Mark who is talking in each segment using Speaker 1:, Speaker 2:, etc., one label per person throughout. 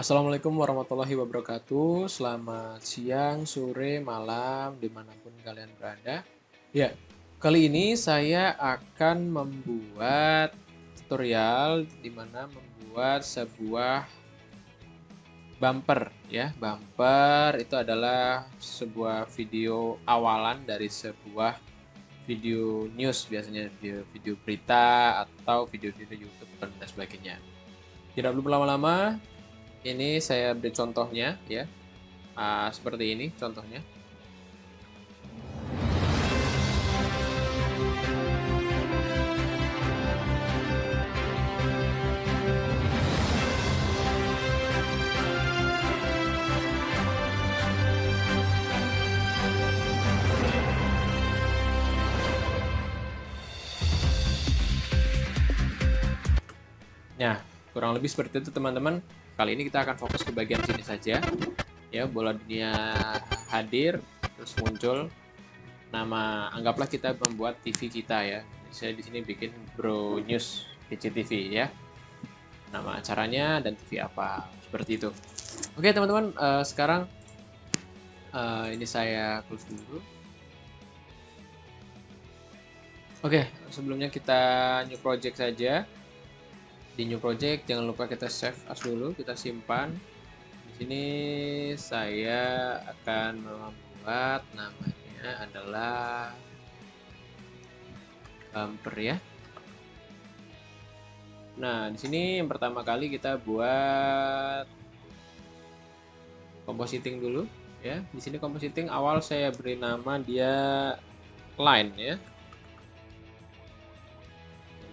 Speaker 1: Assalamualaikum warahmatullahi wabarakatuh. Selamat siang, sore, malam, dimanapun kalian berada. Ya, kali ini saya akan membuat tutorial di mana membuat sebuah bumper ya. Bumper itu adalah sebuah video awalan dari sebuah video news, biasanya video berita atau video-video YouTube dan sebagainya. Tidak perlu berlama-lama, ini saya beri contohnya ya. Seperti ini contohnya. Nah, kurang lebih seperti itu teman-teman. Kali ini kita akan fokus ke bagian sini saja. Ya, bola dunia hadir, terus muncul nama, anggaplah kita membuat TV kita ya. Saya di sini bikin Bro News PCTV ya. Nama acaranya dan TV apa, seperti itu. Oke teman-teman, sekarang ini saya close dulu. Oke, sebelumnya kita new project saja. Di new project jangan lupa kita save as dulu, kita simpan. Di sini saya akan membuat namanya adalah bumper ya. Nah, di sini yang pertama kali kita buat compositing dulu ya. Di sini compositing awal saya beri nama dia line ya.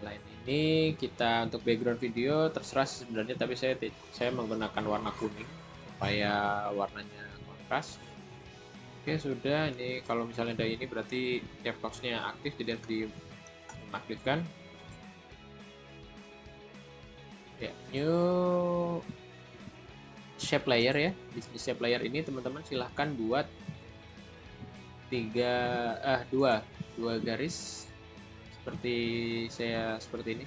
Speaker 1: Line ini kita untuk background video terserah sebenarnya, tapi saya menggunakan warna kuning supaya warnanya kontras. Oke, sudah. Ini kalau misalnya ada ini berarti DevTalks-nya aktif, jadi harus diaktifkan. Ya, new shape layer ya. Di shape layer ini teman-teman silahkan buat dua garis seperti seperti ini.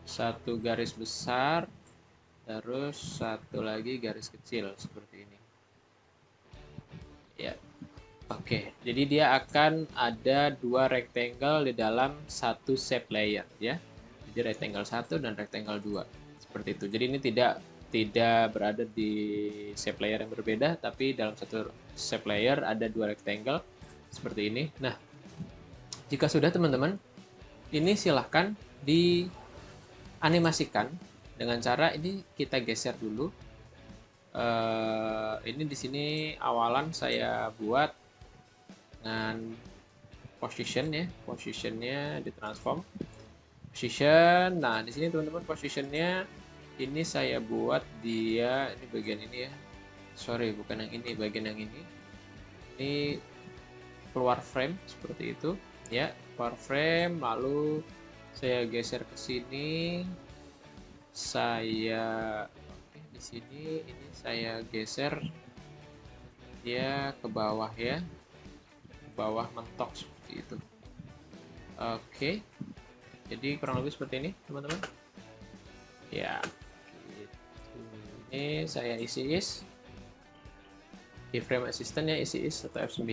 Speaker 1: Satu garis besar, terus satu lagi garis kecil seperti ini. Ya, oke. Jadi dia akan ada dua rectangle di dalam satu shape layer ya. Jadi rectangle 1 dan rectangle 2 seperti itu. Jadi ini tidak berada di shape layer yang berbeda, tapi dalam satu shape layer ada dua rectangle seperti ini. Nah, jika sudah teman-teman, ini silahkan dianimasikan dengan cara ini kita geser dulu. Ini di sini awalan saya buat dengan position ya, positionnya ditransform position. Nah, di sini teman-teman positionnya ini saya buat dia ini bagian ini ya. Sorry, bukan yang ini, bagian yang ini. Ini keluar frame seperti itu ya, keluar frame, lalu saya geser ke sini. Di sini ini saya geser dia ke bawah ya. Ke bawah mentok seperti itu. Oke. Jadi kurang lebih seperti ini teman-teman ya. Ini saya isi di frame assistant ya, isi atau F9,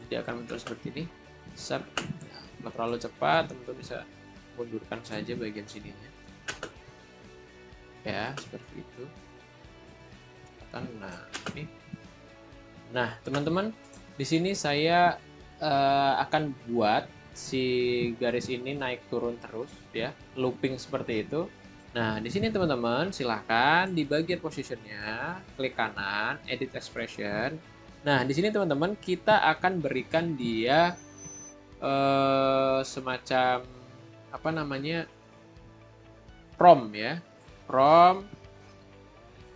Speaker 1: jadi akan muncul seperti ini. Kalau terlalu cepat teman-teman bisa mundurkan saja bagian sininya ya, seperti itu. Nah teman-teman, di sini saya akan buat si garis ini naik turun terus ya, looping seperti itu. Nah, di sini teman-teman silahkan di bagian positionnya klik kanan, edit expression. Nah, di sini teman-teman kita akan berikan dia semacam apa namanya, prompt ya, prompt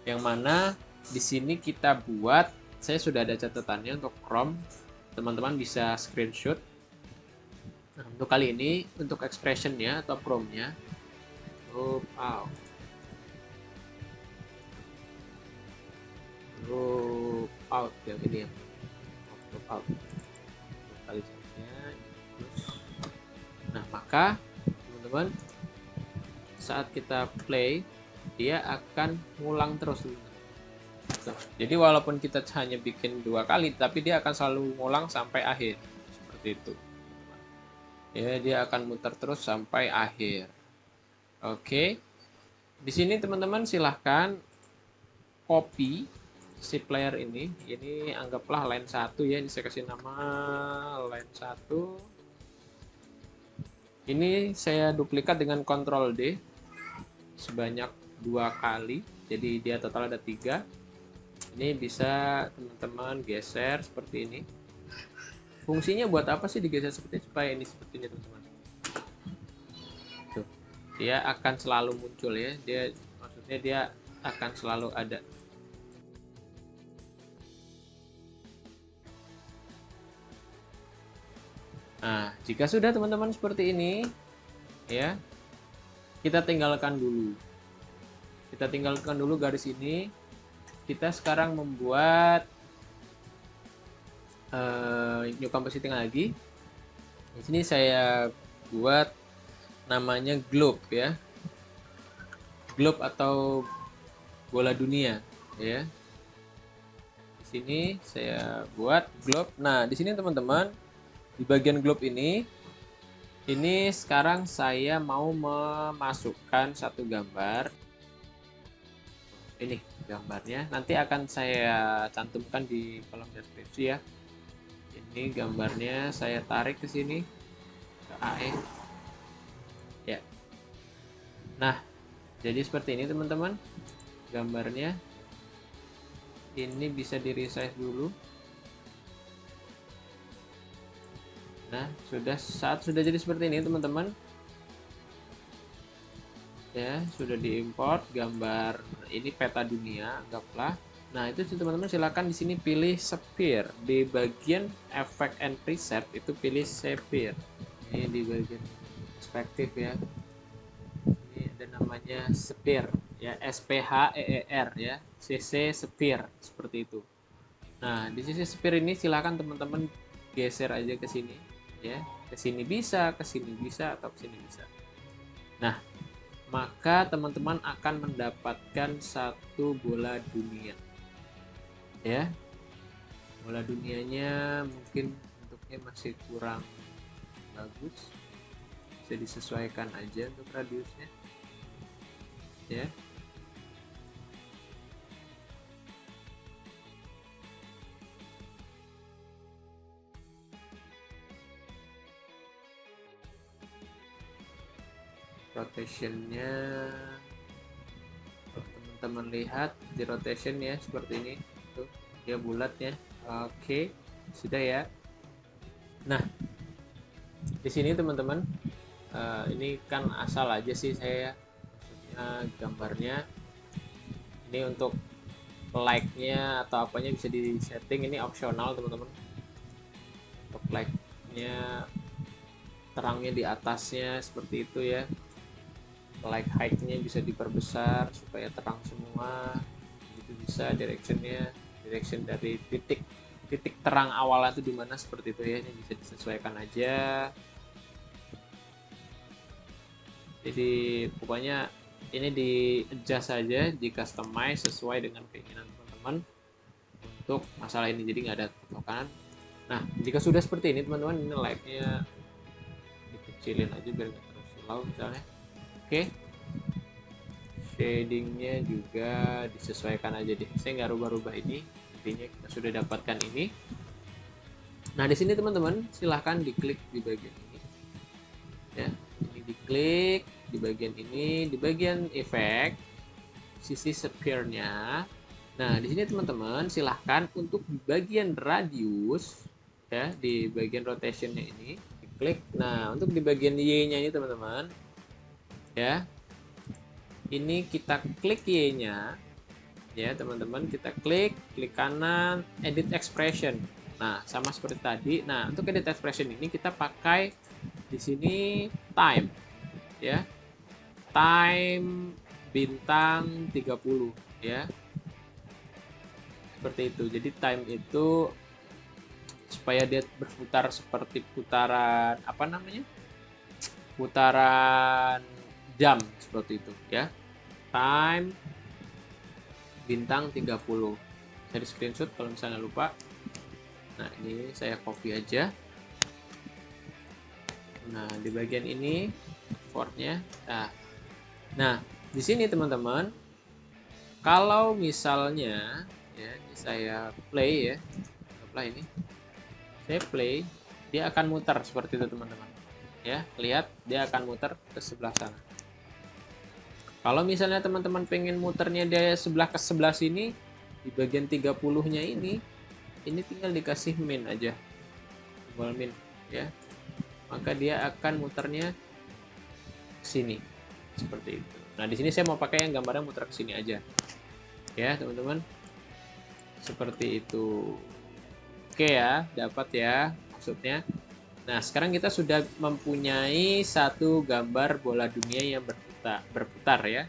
Speaker 1: yang mana di sini kita buat, saya sudah ada catatannya untuk prompt, teman-teman bisa screenshot. Nah, untuk kali ini untuk expressionnya atau promptnya loop out yang ini ya, loop out kali saja. Nah, maka teman-teman saat kita play dia akan ngulang terus. Jadi walaupun kita hanya bikin 2 kali, tapi dia akan selalu ngulang sampai akhir. Seperti itu. Ya, dia akan muter terus sampai akhir. Oke. Di sini teman-teman silahkan copy si player ini. Ini anggaplah line 1 ya. Ini saya kasih nama line 1. Ini saya duplikat dengan Ctrl D sebanyak 2 kali. Jadi dia total ada 3. Ini bisa teman-teman geser seperti ini. Fungsinya buat apa sih digeser seperti ini? Supaya ini seperti ini teman-teman. Tuh. Dia akan selalu muncul ya. Maksudnya dia akan selalu ada. Nah, jika sudah teman-teman seperti ini, ya, kita tinggalkan dulu. Kita tinggalkan dulu garis ini. Kita sekarang membuat new compositing lagi. Di sini saya buat namanya globe ya. Globe atau bola dunia, ya. Di sini saya buat globe. Nah, di sini teman-teman, di bagian globe ini sekarang saya mau memasukkan satu gambar. Ini gambarnya, nanti akan saya cantumkan di kolom deskripsi ya. Ini gambarnya saya tarik ke sini ke AE. Ya. Nah, jadi seperti ini teman-teman gambarnya. Ini bisa di resize dulu. Nah, saat sudah jadi seperti ini teman-teman, ya sudah diimport gambar ini peta dunia anggaplah. Nah, itu teman-teman silakan di sini pilih sphere di bagian effect and preset, itu pilih sphere. Ini di bagian perspektif ya. Ini ada namanya sphere ya, SPHEER ya, CC sphere seperti itu. Nah, di sisi sphere ini silakan teman-teman geser aja ke sini ya. Ke sini bisa, atau ke sini bisa. Nah, maka teman-teman akan mendapatkan satu bola dunia. Ya. Bola dunianya mungkin bentuknya masih kurang bagus. Bisa disesuaikan aja untuk radiusnya. Ya. Rotationnya teman-teman lihat di rotation ya seperti ini, tuh dia bulat ya. Oke, sudah ya. Nah, di sini teman-teman, ini kan asal aja sih saya, maksudnya gambarnya ini untuk like-nya atau apanya bisa di setting, ini opsional teman-teman. Untuk like-nya terangnya di atasnya seperti itu ya. Like height-nya bisa diperbesar supaya terang semua, itu bisa. Direction dari titik terang awalnya itu di mana seperti itu ya, ini bisa disesuaikan aja. Jadi pokoknya ini di adjust saja, di customize sesuai dengan keinginan teman-teman untuk masalah ini, jadi nggak ada patokan. Nah, jika sudah seperti ini teman-teman, ini like-nya dikecilin aja biar nggak terlalu slow misalnya. Oke, shadingnya juga disesuaikan aja deh, saya nggak rubah-rubah ini. Intinya kita sudah dapatkan ini. Nah, di sini teman-teman silahkan diklik di bagian ini ya, ini diklik di bagian ini, di bagian efek sisi sphere-nya. Nah, di sini teman-teman silahkan untuk di bagian radius ya, di bagian rotationnya ini diklik. Nah, untuk di bagian Y-nya ini teman-teman ya, ini kita klik Y-nya ya teman-teman, kita klik kanan, edit expression. Nah, sama seperti tadi. Nah, untuk edit expression ini kita pakai di sini time ya, time bintang 30 ya, seperti itu. Jadi time itu supaya dia berputar seperti putaran putaran jam seperti itu ya. Time bintang 30. Saya di screenshot kalau misalnya lupa. Nah, ini saya copy aja. Nah, di bagian ini fortnya. Nah, di sini teman-teman, kalau misalnya ya, ini saya play ya. Play ini. Saya play, dia akan muter seperti itu teman-teman. Ya, lihat dia akan muter ke sebelah sana. Kalau misalnya teman-teman pengen muternya dia sebelah ke sebelah sini, di bagian 30-nya ini tinggal dikasih min aja. Tombol min ya. Maka dia akan muternya ke sini. Seperti itu. Nah, di sini saya mau pakai yang gambarnya muter ke sini aja. Ya, teman-teman. Seperti itu. Oke ya, dapat ya maksudnya. Nah, sekarang kita sudah mempunyai satu gambar bola dunia yang berputar ya.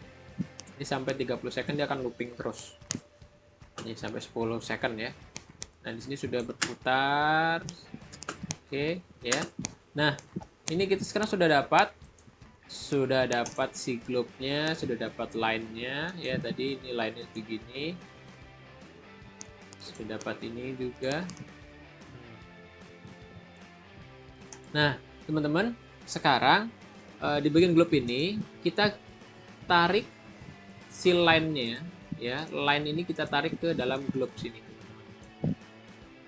Speaker 1: Ini sampai 30 second dia akan looping terus. Ini sampai 10 second ya. Nah, di sini sudah berputar. Oke, ya. Nah, ini kita sekarang sudah dapat si globe-nya, sudah dapat line-nya ya. Tadi ini line-nya begini. Sudah dapat ini juga. Nah, teman-teman, sekarang di bagian globe ini kita tarik si line-nya ya. Line ini kita tarik ke dalam globe sini.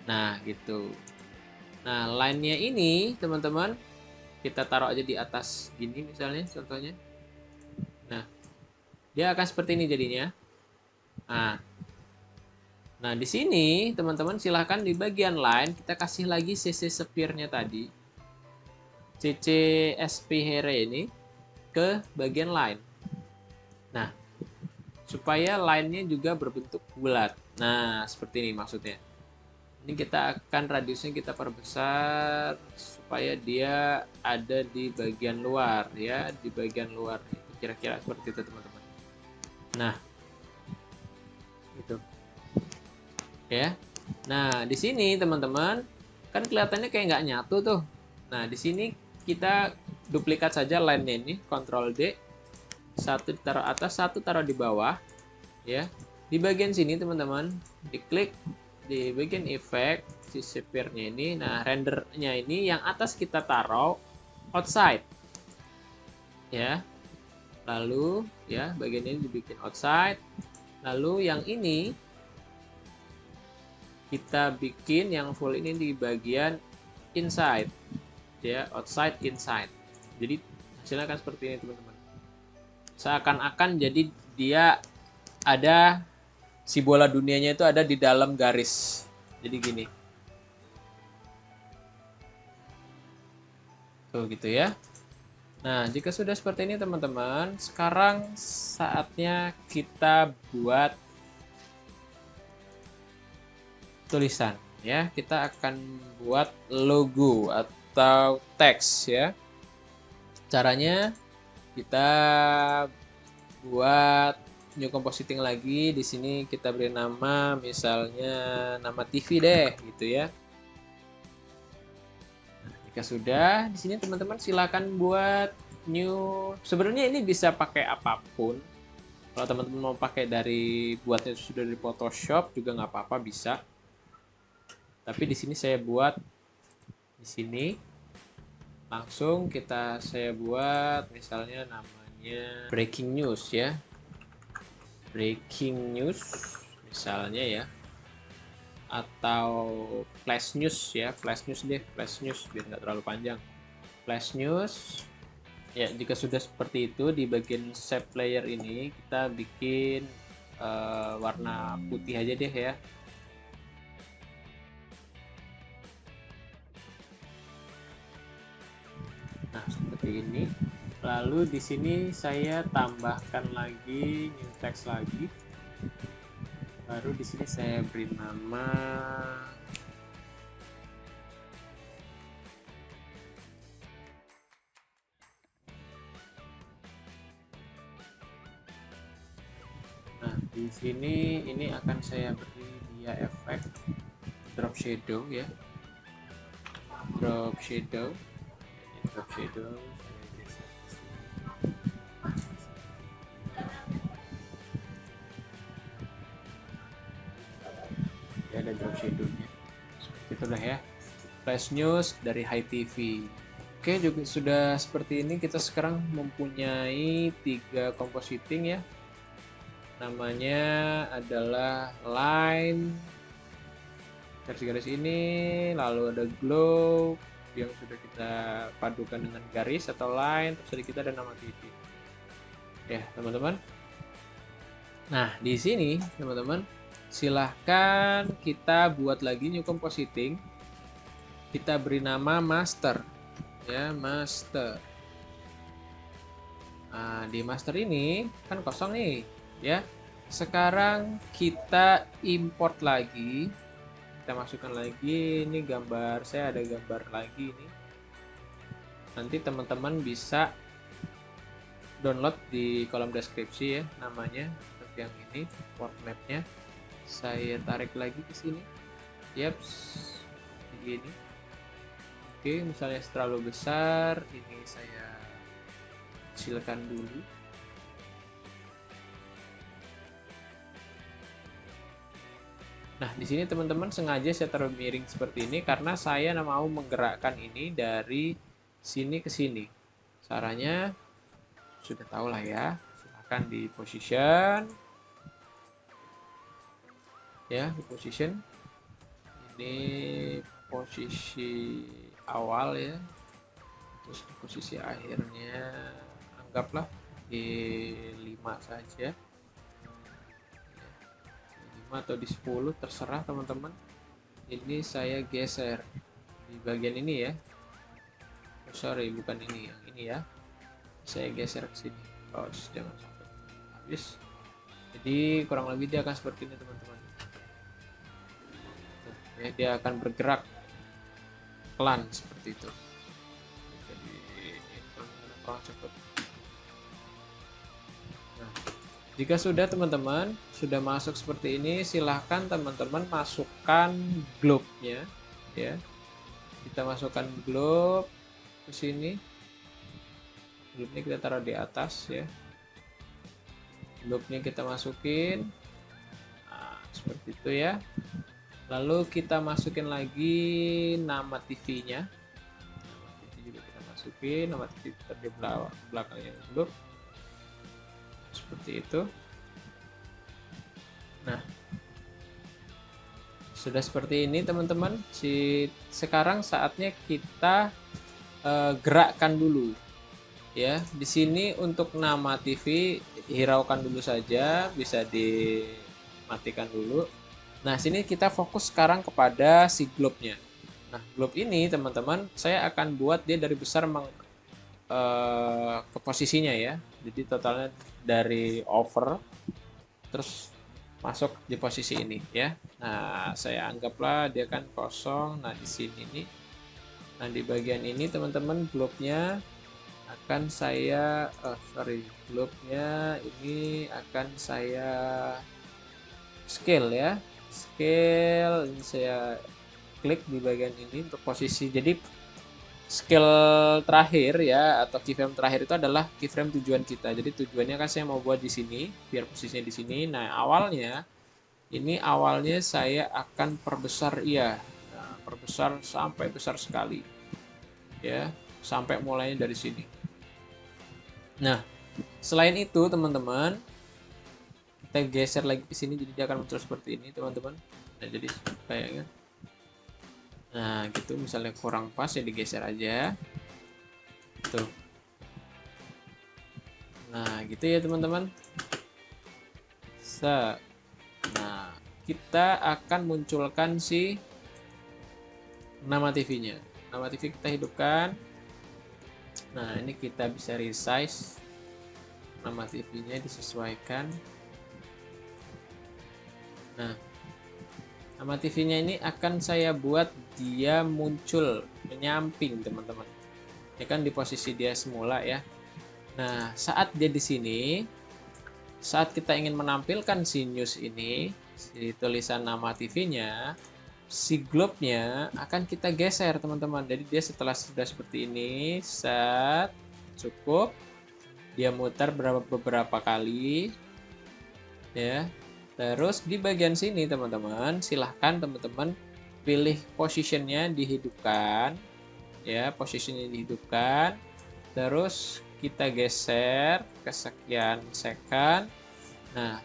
Speaker 1: Nah, gitu. Nah, line-nya ini, teman-teman, kita taruh aja di atas gini misalnya contohnya. Nah, dia akan seperti ini jadinya. Nah, di sini, teman-teman, silahkan di bagian line kita kasih lagi CC sphere-nya tadi. CC sphere ini ke bagian line. Nah, supaya line-nya juga berbentuk bulat. Nah, seperti ini maksudnya. Ini kita akan radiusnya kita perbesar supaya dia ada di bagian luar ya, di bagian luar itu kira-kira seperti itu teman-teman. Nah, itu ya. Nah, di sini teman-teman kan kelihatannya kayak nggak nyatu tuh. Nah, di sini kita duplikat saja line-nya ini, Ctrl D, satu taruh atas, satu taruh di bawah, ya. Di bagian sini teman-teman, diklik di bagian efek si sphere-nya ini. Nah, rendernya ini yang atas kita taruh outside, ya. Lalu, ya, bagian ini dibikin outside. Lalu yang ini kita bikin yang full ini di bagian inside. Ya, outside inside. Jadi hasilnya akan seperti ini teman-teman. Seakan-akan jadi dia ada si bola dunianya itu ada di dalam garis. Jadi gini. Tuh gitu ya. Nah, jika sudah seperti ini teman-teman, sekarang saatnya kita buat tulisan ya. Kita akan buat logo atau teks ya. Caranya kita buat new compositing lagi. Di sini kita beri nama, misalnya nama TV deh gitu ya. Nah, jika sudah, di sini teman-teman silakan buat new. Sebenarnya ini bisa pakai apapun. Kalau teman-teman mau pakai dari buatnya sudah dari Photoshop juga nggak apa-apa, bisa. Tapi di sini saya buat di sini langsung saya buat misalnya namanya breaking news ya, breaking news misalnya ya, atau flash news ya, flash news deh, flash news biar nggak terlalu panjang, flash news ya. Jika sudah seperti itu, di bagian shape layer ini kita bikin warna putih aja deh ya. Nah, seperti ini. Lalu di sini saya tambahkan lagi new text lagi. Baru di sini saya beri nama Nah, di sini ini akan saya beri dia efek drop shadow ya. Drop shadow. ada drop shadow-nya. Seperti itu dah ya. Flash news dari Hi TV. Oke, juga sudah seperti ini. Kita sekarang mempunyai 3 compositing ya. Namanya adalah line garis-garis ini, lalu ada glow yang sudah kita padukan dengan garis atau line, terus kita ada nama TV. Ya, teman-teman. Nah, di sini teman-teman, silahkan kita buat lagi new compositing. Kita beri nama master. Ya, master. Nah, di master ini kan kosong nih, ya. Sekarang kita import lagi. Kita masukkan lagi, ini gambar, saya ada gambar lagi ini. Nanti teman-teman bisa download di kolom deskripsi ya, namanya untuk yang ini, port mapnya. Saya tarik lagi ke sini. Yaps, begini. Oke, misalnya terlalu besar, ini saya kecilkan dulu. Nah, di sini teman-teman sengaja saya taruh miring seperti ini karena saya mau menggerakkan ini dari sini ke sini. Caranya sudah tahu lah ya. Silahkan di position. Ya, di position. Ini posisi awal ya. Terus di posisi akhirnya anggaplah di 5 saja. Atau di 10 terserah teman-teman. Ini saya geser di bagian ini ya. Oh, sorry, bukan ini, yang ini ya. Saya geser ke sini. Oh, jangan sampai habis. Jadi kurang lebih dia akan seperti ini teman-teman. Ya, dia akan bergerak pelan seperti itu. Jadi ini kurang cepat. Nah, jika sudah teman-teman sudah masuk seperti ini, silahkan teman-teman masukkan globe-nya ya. Kita masukkan globe ke sini. Globe-nya kita taruh di atas ya. Globe-nya kita masukin. Nah, seperti itu ya. Lalu kita masukin lagi nama TV-nya. Nama TV juga kita masukin, nama TV di belakangnya globe. Seperti itu. Nah, sudah seperti ini teman-teman. Sekarang saatnya kita gerakkan dulu ya. Di sini untuk nama TV hiraukan dulu saja, bisa dimatikan dulu. Nah, sini kita fokus sekarang kepada si globe-nya. Nah, globe ini teman-teman saya akan buat dia dari besar ke posisinya ya. Jadi totalnya dari over terus masuk di posisi ini ya. Nah, saya anggaplah dia kan kosong. Nah, di sini nih. Nah, di bagian ini teman-teman globe-nya akan saya globe-nya ini akan saya scale ya. Scale ini saya klik di bagian ini untuk posisi. Jadi scale terakhir ya, atau keyframe terakhir itu adalah keyframe tujuan kita. Jadi tujuannya kan saya mau buat di sini biar posisinya di sini. Nah, awalnya saya akan perbesar ya. Nah, perbesar sampai besar sekali ya, sampai mulainya dari sini. Nah, selain itu teman-teman, kita geser lagi ke sini, jadi dia akan muncul seperti ini teman-teman. Nah, jadi kayaknya nah gitu, misalnya kurang pas ya digeser aja tuh. Nah gitu ya teman-teman. Nah, kita akan munculkan si nama TV-nya. Nama TV kita hidupkan. Nah, ini kita bisa resize nama TV-nya, disesuaikan. Nah, nama TV-nya ini akan saya buat dia muncul menyamping teman-teman. Ini kan di posisi dia semula ya. Nah, saat dia di sini, saat kita ingin menampilkan si news ini, si tulisan nama TV-nya, si globe-nya akan kita geser teman-teman. Jadi dia setelah sudah seperti ini, cukup dia mutar beberapa kali ya. Terus di bagian sini teman-teman, silahkan teman-teman pilih posisinya dihidupkan, ya posisinya dihidupkan. Terus kita geser ke sekian second. Nah,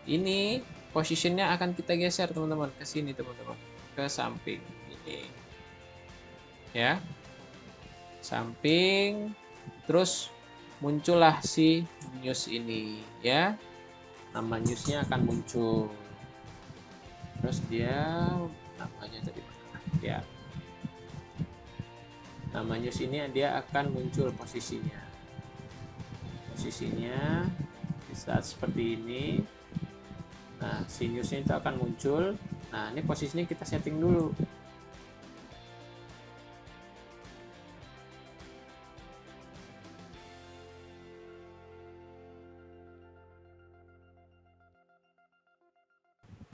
Speaker 1: ini posisinya akan kita geser teman-teman ke sini teman-teman, ke samping ini, ya samping. Terus muncullah si news ini, ya nama newsnya akan muncul. Terus dia namanya tadi ya, nama news ini dia akan muncul posisinya di saat seperti ini. Nah si newsnya itu akan muncul. Nah ini posisinya kita setting dulu.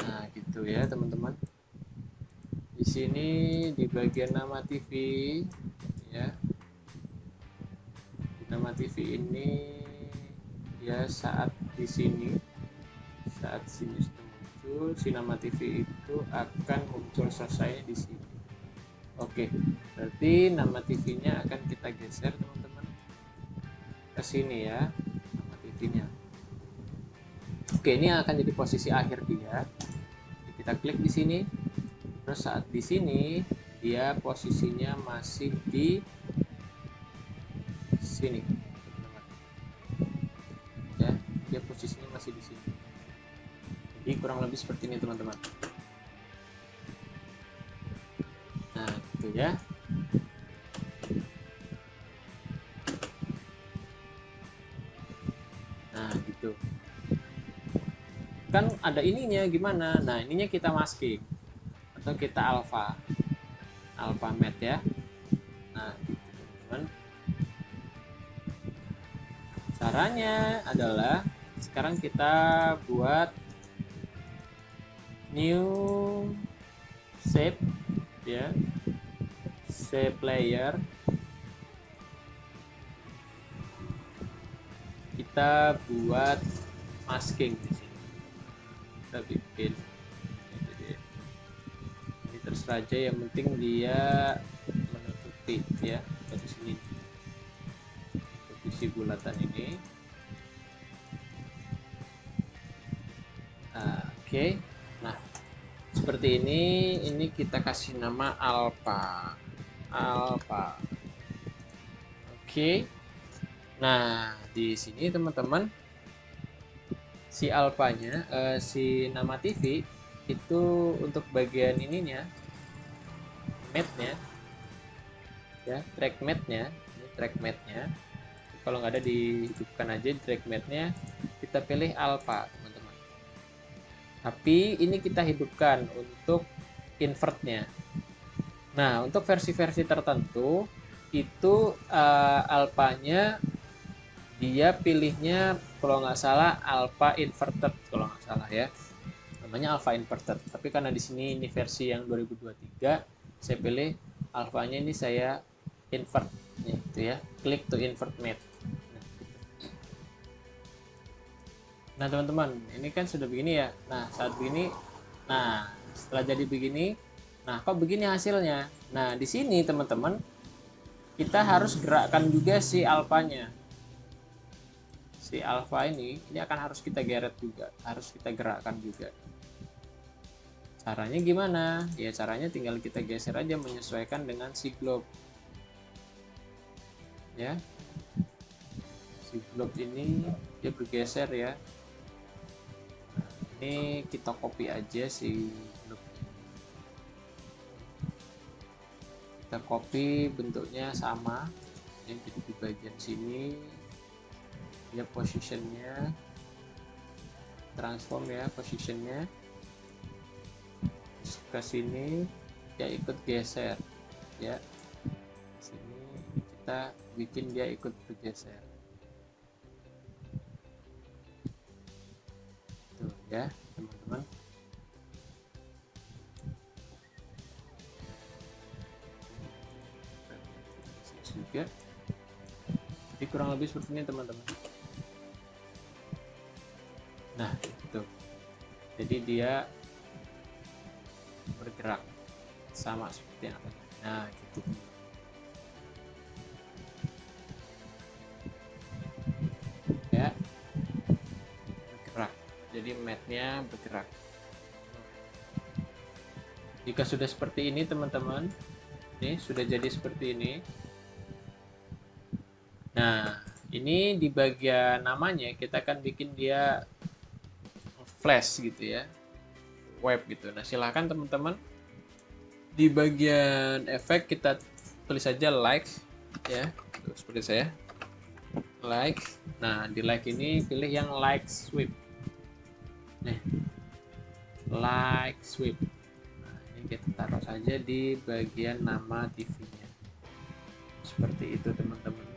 Speaker 1: Nah gitu ya teman-teman. Di sini di bagian nama TV, ya di nama TV ini ya saat di sini, saat sini sudah muncul, si nama TV itu akan muncul selesai di sini. Oke, berarti nama TV-nya akan kita geser teman-teman ke sini ya, nama TV-nya. Oke, ini akan jadi posisi akhir dia. Kita klik di sini. Terus saat di sini dia posisinya masih di sini, teman-teman. Ya, dia posisinya masih di sini. Jadi kurang lebih seperti ini teman-teman. Nah, gitu ya. Nah, gitu. Kan ada ininya gimana? Nah, ininya kita masking atau kita alpha matte ya. Nah, gitu teman-teman. Caranya adalah sekarang kita buat new shape ya, shape layer. Kita buat masking di sini. Kita bikin ini terserah aja, yang penting dia menutupi ya dari sini, posisi bulatan ini. Oke. Nah seperti ini kita kasih nama alpha. Oke. Nah di sini teman-teman, si alphanya, si nama TV itu untuk bagian ininya, matte-nya ya, track matte-nya, ini track matte-nya. Kalau nggak ada dihidupkan aja track matte-nya, kita pilih alpha teman-teman. Tapi ini kita hidupkan untuk invert-nya. Nah untuk versi-versi tertentu itu alphanya dia pilihnya kalau nggak salah alpha inverted, kalau nggak salah ya, namanya alpha inverted. Tapi karena di sini ini versi yang 2023, saya pilih alphanya ini saya invert itu ya, klik to invert matte. Nah teman-teman, ini kan sudah begini ya. Nah saat begini, nah setelah jadi begini, nah kok begini hasilnya. Nah di sini teman-teman, kita harus gerakkan juga si alphanya. Si alpha ini akan harus kita geret juga, harus kita gerakkan juga. Caranya gimana? Ya caranya tinggal kita geser aja menyesuaikan dengan si globe. Ya, si globe ini dia bergeser ya. Nah, ini kita copy aja si globe. Kita copy, bentuknya sama. Yang jadi di bagian sini. Ya positionnya, transform ya positionnya ke sini, dia ikut geser ya. Sini kita bikin dia ikut bergeser tuh ya teman-teman. Juga jadi kurang lebih seperti ini teman-teman. Nah itu jadi dia bergerak sama seperti yang atas. Nah gitu ya, bergerak, jadi matnya bergerak. Jika sudah seperti ini teman-teman, ini sudah jadi seperti ini. Nah ini di bagian namanya kita akan bikin dia flash gitu ya, web gitu. Nah silahkan teman-teman di bagian efek kita tulis saja like ya, seperti saya like. Nah di like ini pilih yang like sweep nih, like sweep. Nah ini kita taruh saja di bagian nama TV-nya seperti itu teman-teman.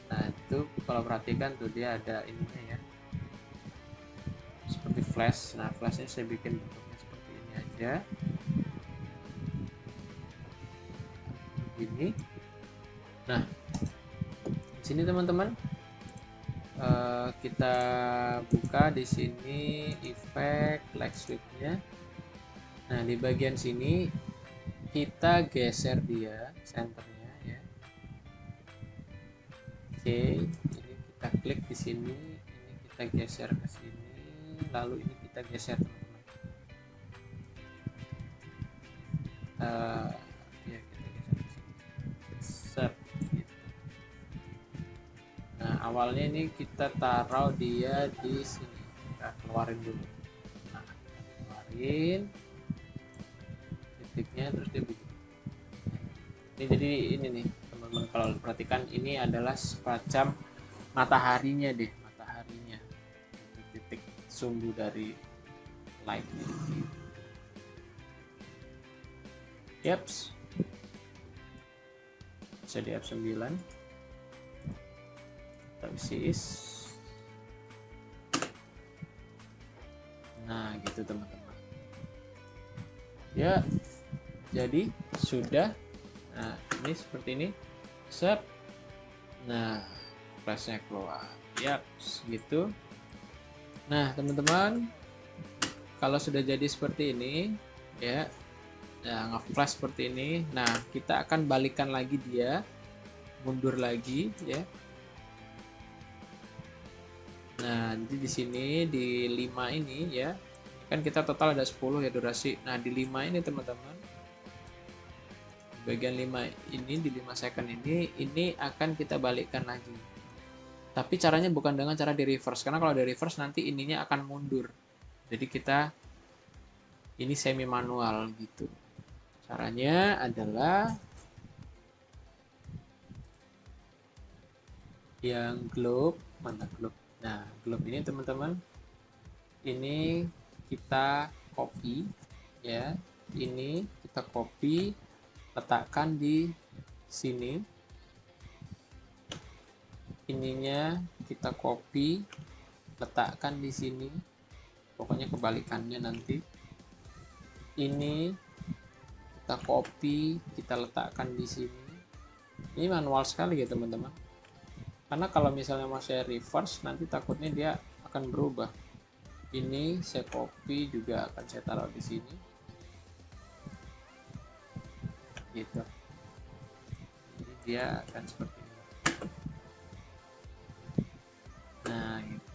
Speaker 1: Nah itu kalau perhatikan tuh dia ada ininya ya, seperti flash. Nah flashnya saya bikin bentuknya seperti ini aja, begini. Nah di sini teman-teman kita buka di sini efek like sweep-nya. Nah di bagian sini kita geser dia senternya ya. Oke, ini kita klik di sini, ini kita geser ke sini, lalu ini kita geser teman-teman. Ya kita geser ke sini. Set, gitu. Nah awalnya ini kita taruh dia di sini, kita keluarin dulu. Nah kita keluarin titiknya, terus dia begini. Ini jadi ini nih teman-teman, kalau perhatikan ini adalah semacam mataharinya deh, mataharinya itu titik sumbu dari light ini. Yaps, bisa di F9 isi. Nah gitu teman-teman ya, jadi sudah. Nah ini seperti ini, set. Nah flashnya keluar ya gitu. Nah teman-teman kalau sudah jadi seperti ini ya, nge-flash seperti ini. Nah kita akan balikan lagi dia, mundur lagi ya. Nah jadi di sini di 5 ini ya, kan kita total ada 10 ya durasi. Nah di 5 ini teman-teman, bagian 5 ini, di 5 second ini akan kita balikkan lagi. Tapi caranya bukan dengan cara di reverse, karena kalau di reverse nanti ininya akan mundur. Jadi kita ini semi manual gitu. Caranya adalah yang globe, mana globe? Nah, globe ini teman-teman, ini kita copy ya. Ini kita copy, letakkan di sini. Ininya kita copy, letakkan di sini. Pokoknya kebalikannya nanti. Ini kita copy, kita letakkan di sini. Ini manual sekali ya teman-teman. Karena kalau misalnya mau saya reverse, nanti takutnya dia akan berubah. Ini saya copy juga akan saya taruh di sini. Gitu. Jadi dia akan seperti ini. Nah, gitu.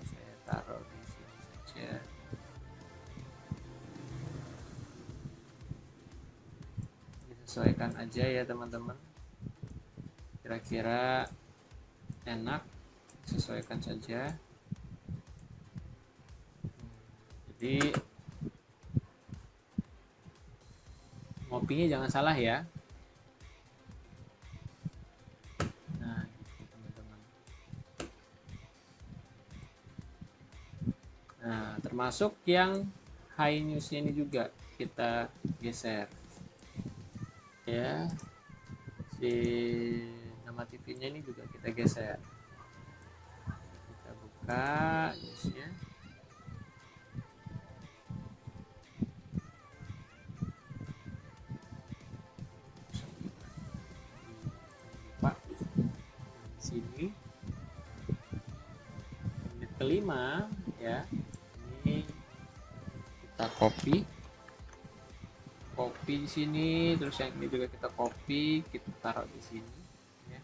Speaker 1: Saya taruh di sini saja. Disesuaikan aja ya teman-teman. Kira-kira enak, sesuaikan saja. Jadi ngopinya jangan salah ya. Nah, gitu teman-teman. Nah, termasuk yang high news-nya ini juga kita geser. Ya. Si nama TV-nya ini juga kita geser. Kita buka newsnya. Sini kelima ya, ini kita copy di sini, terus yang ini juga kita copy, kita taruh di sini ya.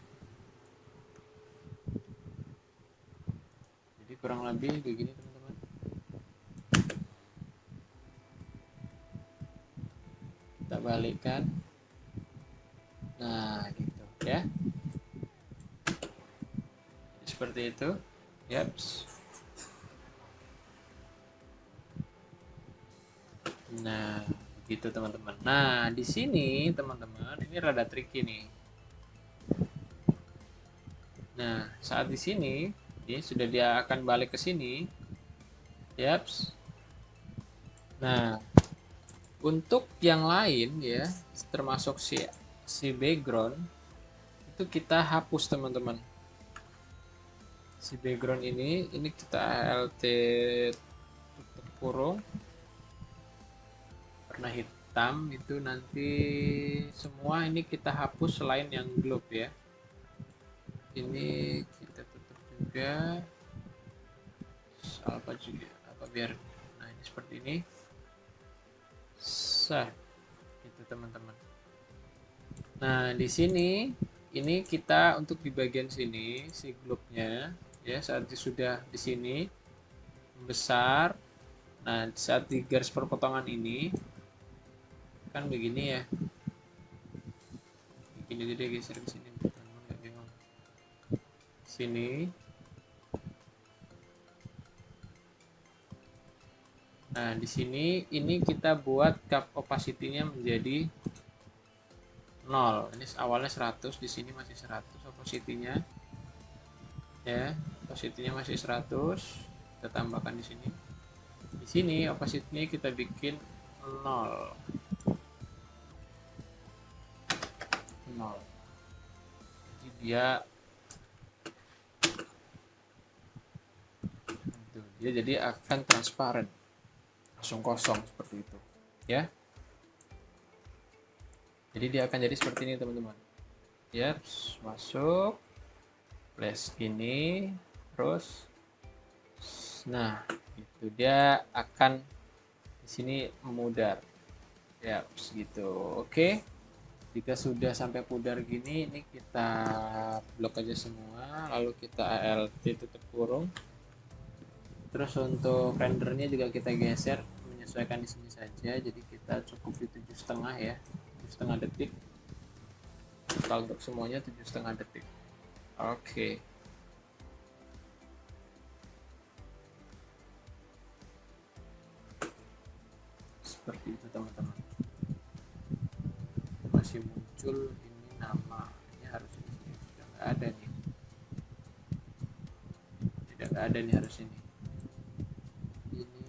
Speaker 1: Jadi kurang lebih begini teman-teman. Kita balikkan. Nah, gitu ya. Seperti itu. Yaps. Nah, gitu teman-teman. Nah, di sini teman-teman, ini rada tricky nih. Nah, saat di sini, ini sudah dia akan balik ke sini. Yaps. Nah, untuk yang lain ya, termasuk si background, itu kita hapus teman-teman. Si background ini kita alt tutup kurung. Warna hitam itu nanti semua ini kita hapus selain yang globe ya. Ini kita tutup juga. Apa juga apa biar nah ini seperti ini. Sah. Gitu teman-teman. Nah, di sini ini kita untuk di bagian sini si globe-nya ya, saat sudah di sini membesar. Nah, saat di garis perpotongan ini kan begini ya, begini dia geser ke sini teman-teman, nggak bingung sini. Nah, di sini ini kita buat cap opacity-nya menjadi 0. Ini awalnya 100, di sini masih 100 opacity-nya ya, opacity-nya masih 100. Kita tambahkan di sini. Di sini opacity-nya kita bikin 0. Jadi dia jadi akan transparan, langsung kosong seperti itu ya. Jadi dia akan jadi seperti ini teman-teman. Yaps, masuk flash ini terus. Nah, itu dia akan di sini memudar. Yaps, gitu. Oke. Jika sudah sampai pudar gini, ini kita blok aja semua, lalu kita alt tutup kurung. Terus untuk rendernya juga kita geser menyesuaikan di sini saja. Jadi kita cukup di 7,5 ya, 7,5 detik. Total untuk semuanya 7,5 detik. Oke. Seperti itu teman-teman. Masih muncul ini nama, ini harus ini sudah nggak ada nih, tidak ada nih harus ini kita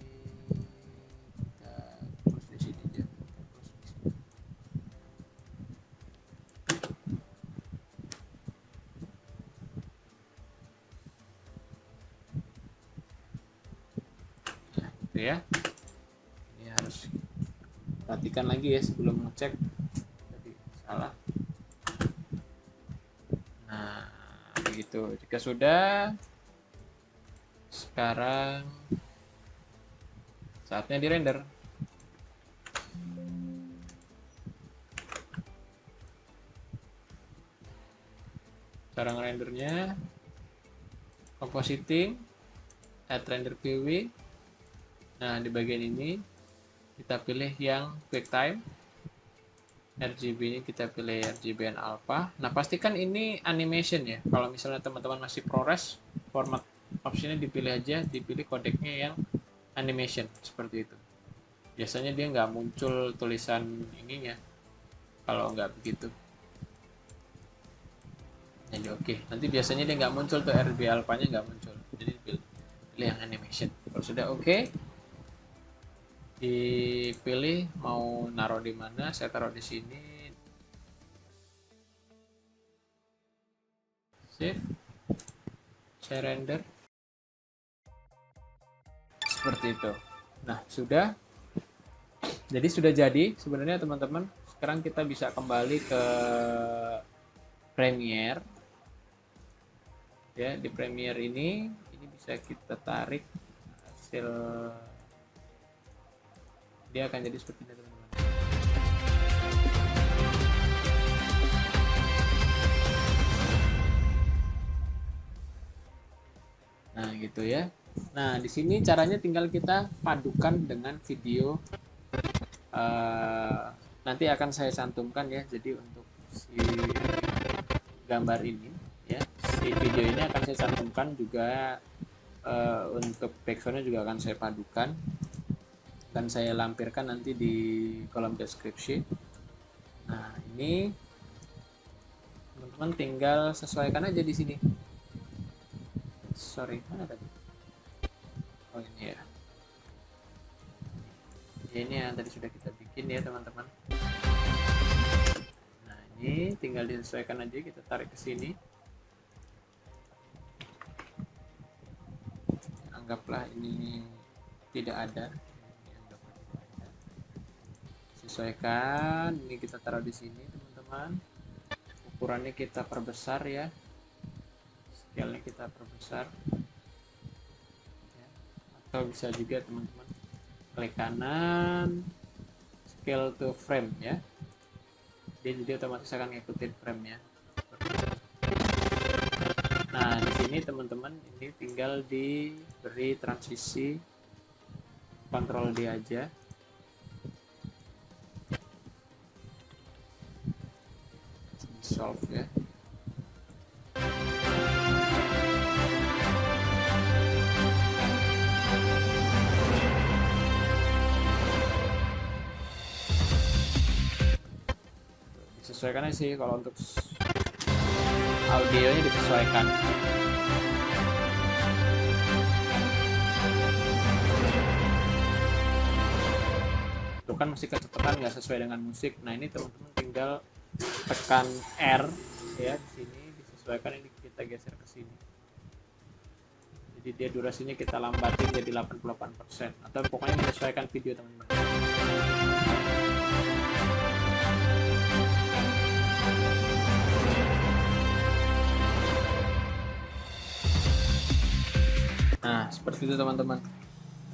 Speaker 1: close di sini aja, close di sini. Nah, itu ya, ini harus perhatikan lagi ya sebelum ngecek tadi salah. Nah, begitu. Jika sudah, sekarang saatnya di render. Cara ngerendernya, compositing, add render POV. Nah, di bagian ini kita pilih yang QuickTime. RGB ini kita pilih RGB alpha. Nah, pastikan ini animation ya. Kalau misalnya teman-teman masih ProRes, format optionnya dipilih aja, dipilih kodeknya yang animation seperti itu. Biasanya dia nggak muncul tulisan ininya kalau nggak begitu. Jadi oke. Nanti biasanya dia nggak muncul tuh, RGB alpha-nya nggak muncul. Jadi pilih yang animation. Kalau sudah oke, dipilih mau naruh di mana. Saya taruh di sini. Save. Saya render. Seperti itu. Nah, sudah. Jadi sudah jadi sebenarnya teman-teman. Sekarang kita bisa kembali ke Premiere. Ya, di Premiere ini bisa kita tarik hasil, dia akan jadi seperti ini teman-teman. Nah gitu ya. Nah di sini caranya tinggal kita padukan dengan video, nanti akan saya cantumkan ya. Jadi untuk si gambar ini ya, si video ini akan saya cantumkan juga, untuk backgroundnya juga akan saya padukan dan saya lampirkan nanti di kolom deskripsi. Nah ini teman-teman tinggal sesuaikan aja di sini. Sorry, mana tadi? Oh ini ya. Ini yang tadi sudah kita bikin ya teman-teman. Nah ini tinggal disesuaikan aja, kita tarik ke sini. Anggaplah ini tidak ada. Sesuaikan, ini kita taruh di sini teman-teman. Ukurannya kita perbesar ya, scale-nya kita perbesar ya. Atau bisa juga teman-teman klik kanan, scale to frame ya, dia jadi otomatis akan ngikutin frame ya. Nah di sini teman-teman ini tinggal diberi transisi, Ctrl D aja. Solve ya. Disesuaikan aja sih, kalau untuk audionya disesuaikan. Itu kan masih kecepatan nggak sesuai dengan musik. Nah ini teman-teman tinggal tekan R ya di sini, disesuaikan, ini kita geser ke sini. Jadi dia durasinya kita lambatin jadi 88%, atau pokoknya menyesuaikan video teman-teman. Nah seperti itu teman-teman,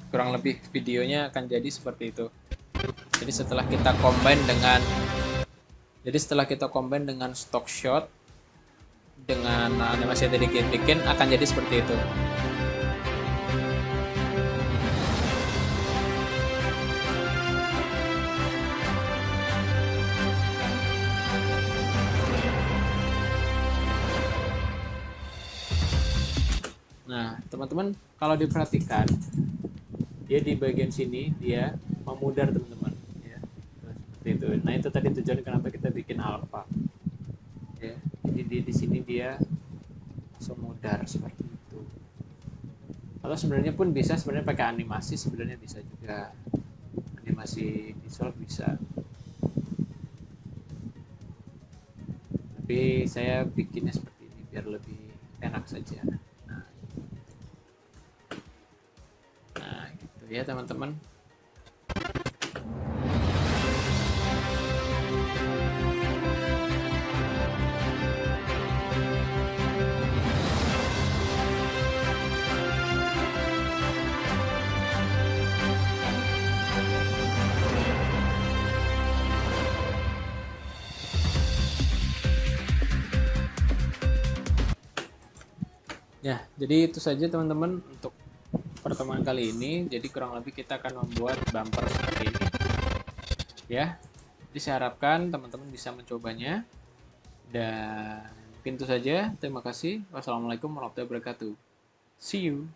Speaker 1: kurang lebih videonya akan jadi seperti itu. Jadi setelah kita combine dengan stock shot dengan animasi yang tadi kita bikin, akan jadi seperti itu. Nah teman-teman kalau diperhatikan, dia di bagian sini dia memudar teman-teman ya, seperti itu. Nah itu tadi tujuan kenapa kita bikin alpha ya. Jadi di sini dia semudar seperti itu. Atau sebenarnya pun bisa sebenarnya pakai animasi, sebenarnya bisa juga animasi visual bisa. Tapi saya bikinnya seperti ini biar lebih enak saja. Nah gitu ya teman-teman. Ya, jadi itu saja teman-teman untuk pertemuan kali ini. Jadi kurang lebih kita akan membuat bumper seperti ini. Ya, jadi saya harapkan teman-teman bisa mencobanya. Dan mungkin itu saja. Terima kasih. Wassalamualaikum warahmatullahi wabarakatuh. See you.